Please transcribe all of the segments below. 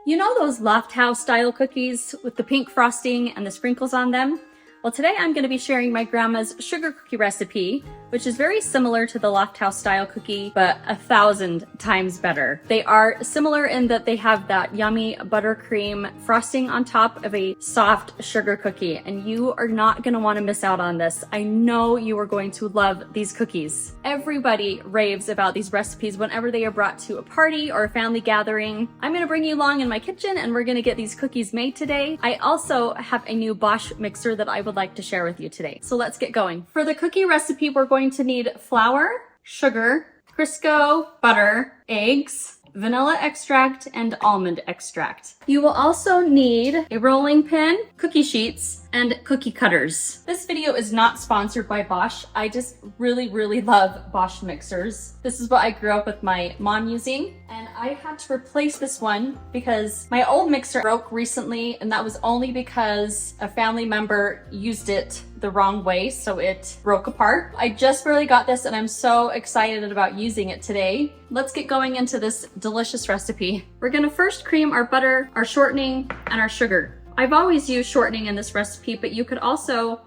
You know those loft house style cookies with the pink frosting and the sprinkles on them? Well, today I'm going to be sharing my grandma's sugar cookie recipe, which is very similar to the loft house style cookie, but 1,000 times better. They are similar in that they have that yummy buttercream frosting on top of a soft sugar cookie, and you are not going to want to miss out on this. I know you are going to love these cookies. Everybody raves about these recipes whenever they are brought to a party or a family gathering. I'm going to bring you along in my kitchen and we're going to get these cookies made today. I also have a new Bosch mixer that I would like to share with you today. So let's get going. For the cookie recipe, we're going to need flour, sugar, Crisco, butter, eggs, vanilla extract, and almond extract. You will also need a rolling pin, cookie sheets, and cookie cutters. This video is not sponsored by Bosch. I just really love Bosch mixers. This is what I grew up with my mom using, and I had to replace this one because my old mixer broke recently, and that was only because a family member used it the wrong way, so it broke apart. I just barely got this and I'm so excited about using it today. Let's get going into this delicious recipe. We're gonna first cream our butter, our shortening, and our sugar. I've always used shortening in this recipe, but you could also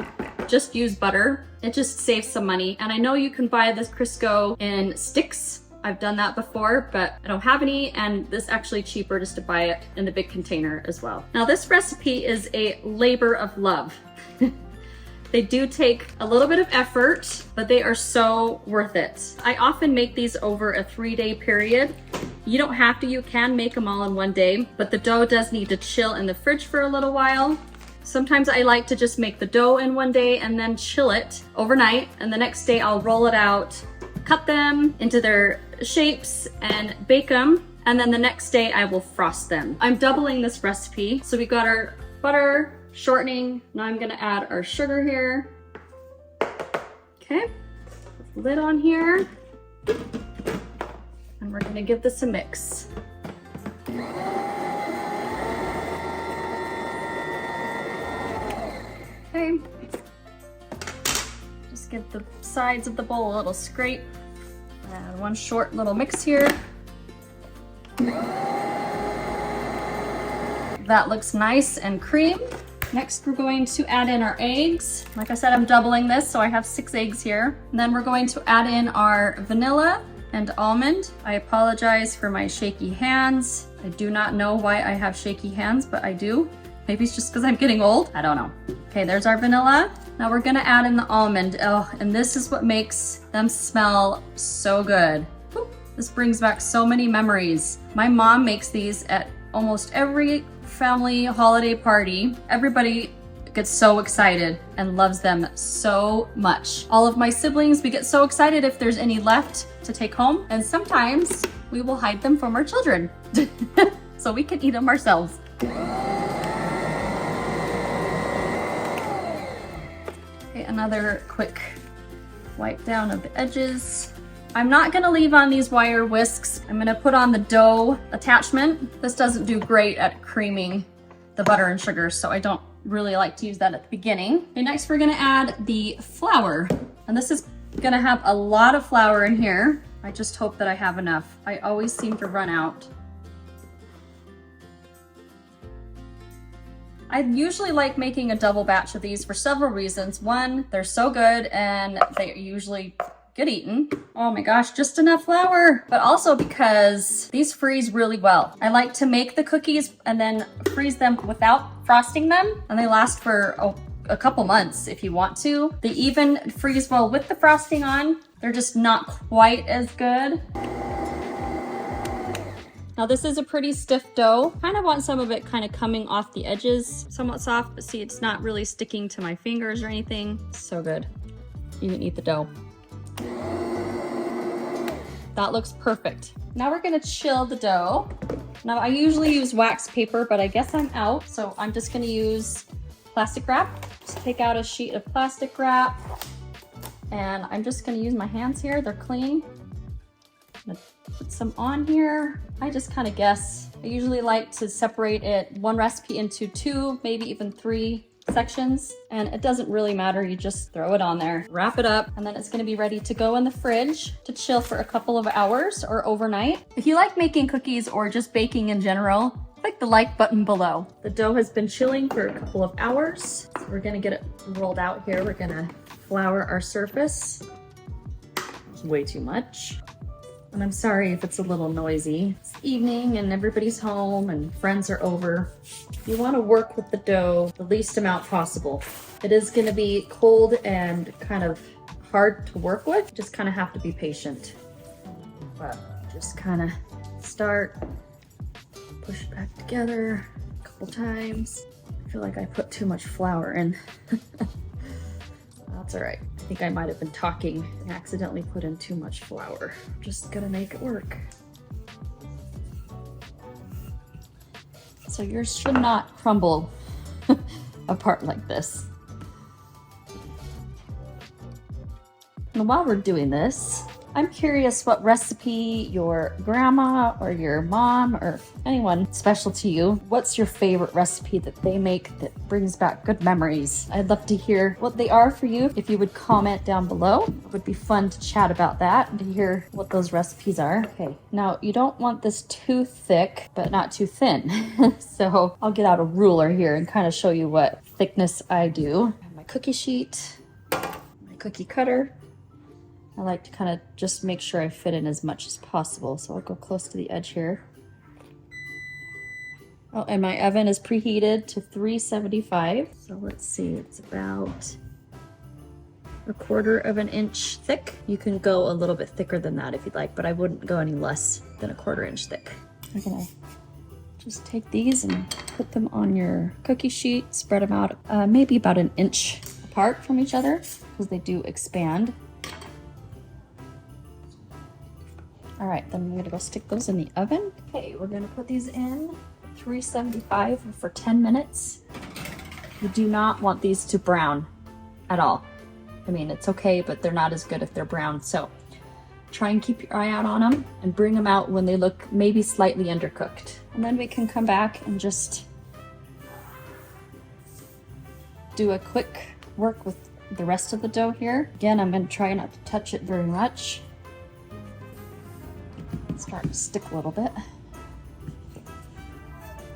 just use butter. It just saves some money. And I know you can buy this Crisco in sticks. I've done that before, but I don't have any, and this is actually cheaper just to buy it in the big container as well. Now this recipe is a labor of love. They do take a little bit of effort, but they are so worth it. I often make these over a 3-day period. You don't have to, you can make them all in one day, but the dough does need to chill in the fridge for a little while. Sometimes I like to just make the dough in one day and then chill it overnight, and the next day I'll roll it out, cut them into their shapes and bake them, and then the next day I will frost them. I'm doubling this recipe. So we got our butter, shortening. Now I'm gonna add our sugar here. Okay, lid on here. And we're gonna give this a mix. Okay, just give the sides of the bowl a little scrape. Add one short little mix here. That looks nice and creamed. Next, we're going to add in our eggs. Like I said, I'm doubling this, so I have 6 eggs here. And then we're going to add in our vanilla and almond. I apologize for my shaky hands. I do not know why I have shaky hands, but I do. Maybe it's just because I'm getting old. I don't know. Okay, there's our vanilla. Now we're gonna add in the almond. Oh, and this is what makes them smell so good. Whew. This brings back so many memories. My mom makes these at almost every family holiday party. Everybody gets so excited and loves them so much. All of my siblings, we get so excited if there's any left to take home, and sometimes we will hide them from our children so we can eat them ourselves. Okay, another quick wipe down of the edges. I'm not gonna leave on these wire whisks. I'm gonna put on the dough attachment. This doesn't do great at creaming the butter and sugar, so I don't really like to use that at the beginning. Okay, next we're gonna add the flour. And this is gonna have a lot of flour in here. I just hope that I have enough. I always seem to run out. I usually like making a double batch of these for several reasons. One, they're so good and they usually get eaten. Oh my gosh, just enough flour. But also because these freeze really well. I like to make the cookies and then freeze them without frosting them, and they last for a couple months if you want to. They even freeze well with the frosting on. They're just not quite as good. Now this is a pretty stiff dough. Kind of want some of it kind of coming off the edges, somewhat soft, but see, it's not really sticking to my fingers or anything. So good. You can eat the dough. That looks perfect. Now we're gonna chill the dough. Now I usually use wax paper, but I guess I'm out, so I'm just gonna use plastic wrap. Just take out a sheet of plastic wrap, and I'm just gonna use my hands here. They're clean. I'm gonna put some on here. I just kind of guess. I usually like to separate it, one recipe into 2, maybe even 3 sections, and it doesn't really matter. You just throw it on there, wrap it up, and then it's going to be ready to go in the fridge to chill for a couple of hours or overnight. If you like making cookies or just baking in general, click the like button below. The dough has been chilling for a couple of hours. So we're gonna get it rolled out here. We're gonna flour our surface. It's way too much. And I'm sorry if it's a little noisy. It's evening and everybody's home and friends are over. You want to work with the dough the least amount possible. It is going to be cold and kind of hard to work with. Just kind of have to be patient. But just kind of start, push it back together a couple times. I feel like I put too much flour in. That's all right. I think I might have been talking and accidentally put in too much flour. Just gonna make it work. So yours should not crumble apart like this. And while we're doing this, I'm curious what recipe your grandma or your mom or anyone special to you, what's your favorite recipe that they make that brings back good memories? I'd love to hear what they are for you. If you would comment down below, it would be fun to chat about that and to hear what those recipes are. Okay, now you don't want this too thick, but not too thin. So I'll get out a ruler here and kind of show you what thickness I do. I have my cookie sheet, my cookie cutter. I like to kind of just make sure I fit in as much as possible. So I'll go close to the edge here. Oh, and my oven is preheated to 375. So let's see, it's about 1/4 of an inch thick. You can go a little bit thicker than that if you'd like, but I wouldn't go any less than 1/4 inch thick. I'm gonna just take these and put them on your cookie sheet, spread them out maybe about an inch apart from each other because they do expand. All right, then I'm gonna go stick those in the oven. Okay, we're gonna put these in 375 for 10 minutes. You do not want these to brown at all. I mean, it's okay, but they're not as good if they're brown. So try and keep your eye out on them and bring them out when they look maybe slightly undercooked. And then we can come back and just do a quick work with the rest of the dough here. Again, I'm gonna try not to touch it very much. Start to stick a little bit.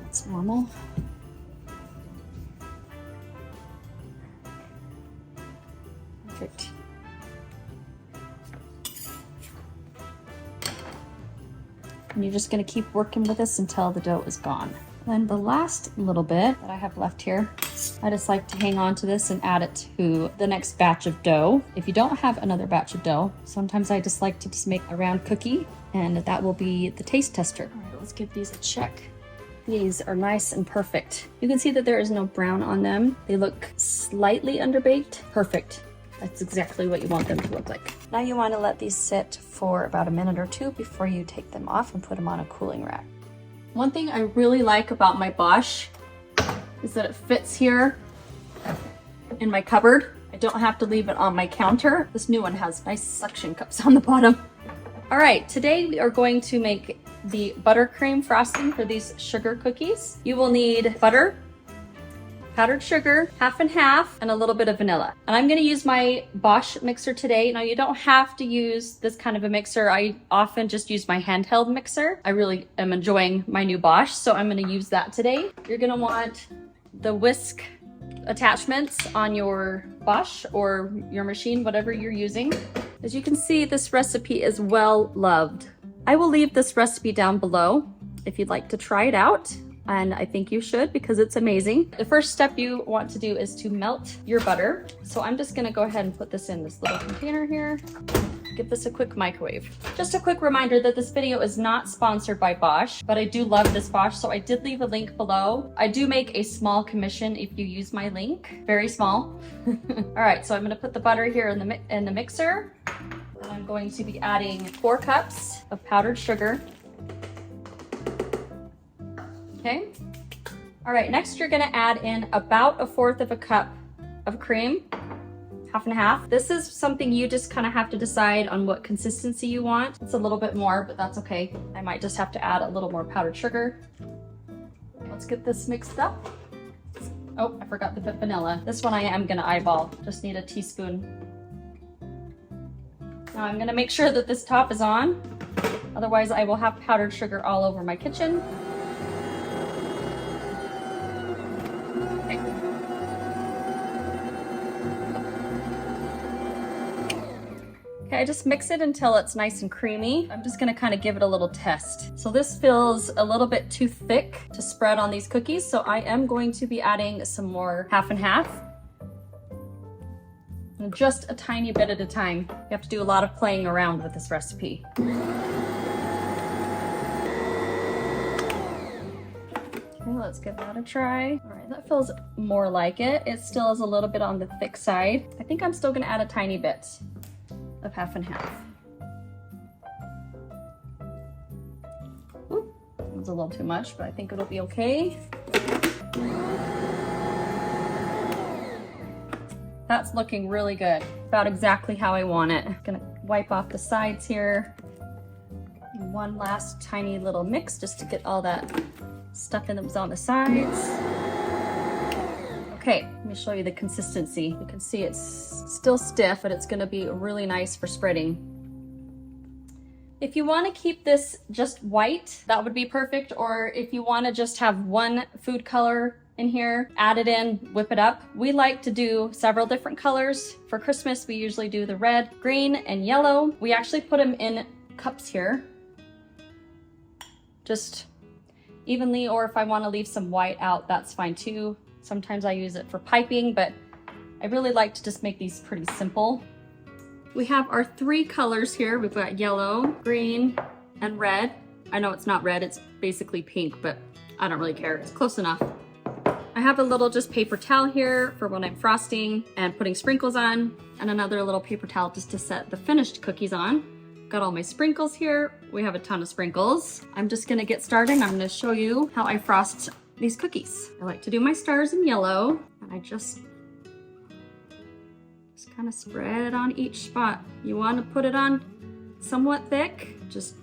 That's normal. Perfect. And you're just going to keep working with this until the dough is gone. Then the last little bit that I have left here, I just like to hang on to this and add it to the next batch of dough. If you don't have another batch of dough, sometimes I just like to just make a round cookie, and that will be the taste tester. All right, let's give these a check. These are nice and perfect. You can see that there is no brown on them. They look slightly underbaked. Perfect. That's exactly what you want them to look like. Now you want to let these sit for about a minute or two before you take them off and put them on a cooling rack. One thing I really like about my Bosch is that it fits here in my cupboard. I don't have to leave it on my counter. This new one has nice suction cups on the bottom. All right, today we are going to make the buttercream frosting for these sugar cookies. You will need butter, powdered sugar, half and half, and a little bit of vanilla. And I'm gonna use my Bosch mixer today. Now you don't have to use this kind of a mixer. I often just use my handheld mixer. I really am enjoying my new Bosch, so I'm gonna use that today. You're gonna want the whisk attachments on your Bosch or your machine, whatever you're using. As you can see, this recipe is well loved. I will leave this recipe down below if you'd like to try it out. And I think you should because it's amazing. The first step you want to do is to melt your butter. So I'm just gonna go ahead and put this in this little container here. Give this a quick microwave. Just a quick reminder that this video is not sponsored by Bosch, but I do love this Bosch, so I did leave a link below. I do make a small commission if you use my link, very small. All right, so I'm gonna put the butter here in the mixer. And I'm going to be adding 4 cups of powdered sugar. Okay. All right, next you're gonna add in about 1/4 of a cup of cream, half and half. This is something you just kind of have to decide on what consistency you want. It's a little bit more, but that's okay. I might just have to add a little more powdered sugar. Let's get this mixed up. Oh, I forgot to put vanilla. This one I am gonna eyeball, just need a teaspoon. Now I'm gonna make sure that this top is on. Otherwise I will have powdered sugar all over my kitchen. Okay. Okay, I just mix it until it's nice and creamy. I'm just gonna kind of give it a little test. So this feels a little bit too thick to spread on these cookies, so I am going to be adding some more half and half. And just a tiny bit at a time. You have to do a lot of playing around with this recipe. Okay, let's give that a try. All right, that feels more like it. It still is a little bit on the thick side. I think I'm still gonna add a tiny bit of half and half. Ooh, that was a little too much, but I think it'll be okay. That's looking really good. About exactly how I want it. I'm gonna wipe off the sides here. And one last tiny little mix just to get all that stuff in that was on the sides. Okay, let me show you the consistency. You can see it's still stiff, but it's gonna be really nice for spreading. If you wanna keep this just white, that would be perfect. Or if you wanna just have one food color in here, add it in, whip it up. We like to do several different colors. For Christmas, we usually do the red, green, and yellow. We actually put them in cups here, just evenly, or if I wanna leave some white out, that's fine too. Sometimes I use it for piping, but I really like to just make these pretty simple. We have our three colors here. We've got yellow, green, and red. I know it's not red, it's basically pink, but I don't really care. It's close enough. I have a little just paper towel here for when I'm frosting and putting sprinkles on, and another little paper towel just to set the finished cookies on. Got all my sprinkles here. We have a ton of sprinkles. I'm just gonna get started. I'm gonna show you how I frost these cookies. I like to do my stars in yellow, and I just kind of spread on each spot. You want to put it on somewhat thick, just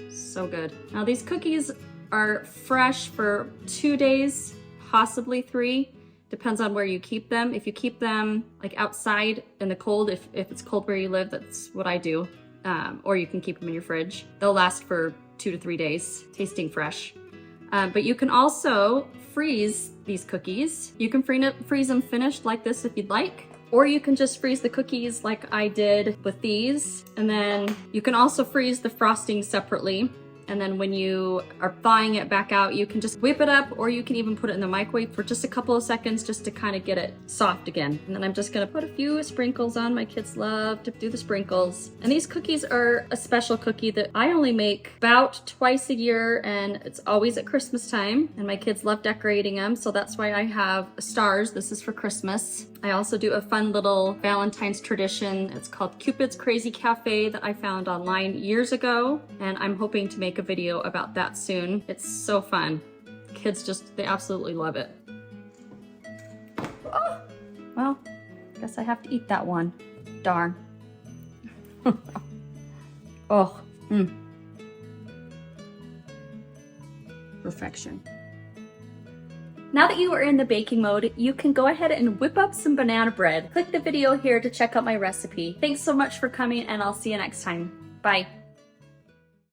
so good. Now these cookies are fresh for 2 days, possibly 3, depends on where you keep them. If you keep them like outside in the cold, if it's cold where you live, that's what I do. Or you can keep them in your fridge. They'll last for 2 to 3 days, tasting fresh. But you can also freeze these cookies. You can freeze them finished like this if you'd like, or you can just freeze the cookies like I did with these. And then you can also freeze the frosting separately. And then when you are thawing it back out, you can just whip it up, or you can even put it in the microwave for just a couple of seconds just to kind of get it soft again. And then I'm just gonna put a few sprinkles on. My kids love to do the sprinkles. And these cookies are a special cookie that I only make about twice a year, and it's always at Christmas time. And my kids love decorating them, so that's why I have stars. This is for Christmas. I also do a fun little Valentine's tradition. It's called Cupid's Crazy Cafe that I found online years ago, and I'm hoping to make a video about that soon. It's so fun. Kids just, they absolutely love it. Oh, well, I guess I have to eat that one. Darn. Oh, perfection. Now that you are in the baking mode, you can go ahead and whip up some banana bread. Click the video here to check out my recipe. Thanks so much for coming, and I'll see you next time. Bye.